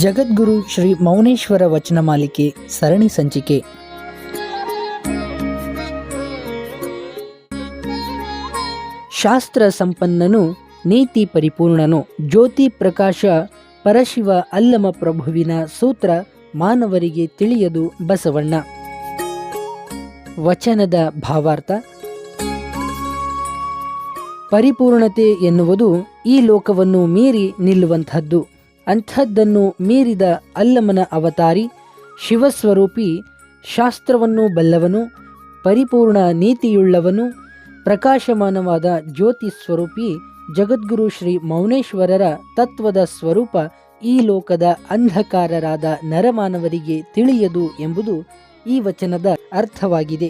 ಜಗದ್ಗುರು ಶ್ರೀ ಮೌನೇಶ್ವರ ವಚನ ಮಾಲಿಕೆ ಸರಣಿ ಸಂಚಿಕೆ. ಶಾಸ್ತ್ರ ಸಂಪನ್ನನು, ನೀತಿ ಪರಿಪೂರ್ಣನು, ಜ್ಯೋತಿ ಪ್ರಕಾಶ ಪರಶಿವ ಅಲ್ಲಮ ಪ್ರಭುವಿನ ಸೂತ್ರ ಮಾನವರಿಗೆ ತಿಳಿಯದು ಬಸವಣ್ಣ. ವಚನದ ಭಾವಾರ್ಥ: ಪರಿಪೂರ್ಣತೆ ಎನ್ನುವುದು ಈ ಲೋಕವನ್ನು ಮೀರಿ ನಿಲ್ಲುವಂಥದ್ದು. ಅಂಥದ್ದನ್ನು ಮೀರಿದ ಅಲ್ಲಮನ ಅವತಾರಿ, ಶಿವಸ್ವರೂಪಿ, ಶಾಸ್ತ್ರವನ್ನು ಬಲ್ಲವನು, ಪರಿಪೂರ್ಣ ನೀತಿಯುಳ್ಳವನು, ಪ್ರಕಾಶಮಾನವಾದ ಜ್ಯೋತಿ ಸ್ವರೂಪಿ ಜಗದ್ಗುರು ಶ್ರೀ ಮೌನೇಶ್ವರರ ತತ್ವದ ಸ್ವರೂಪ ಈ ಲೋಕದ ಅಂಧಕಾರರಾದ ನರಮಾನವರಿಗೆ ತಿಳಿಯದು ಎಂಬುದು ಈ ವಚನದ ಅರ್ಥವಾಗಿದೆ.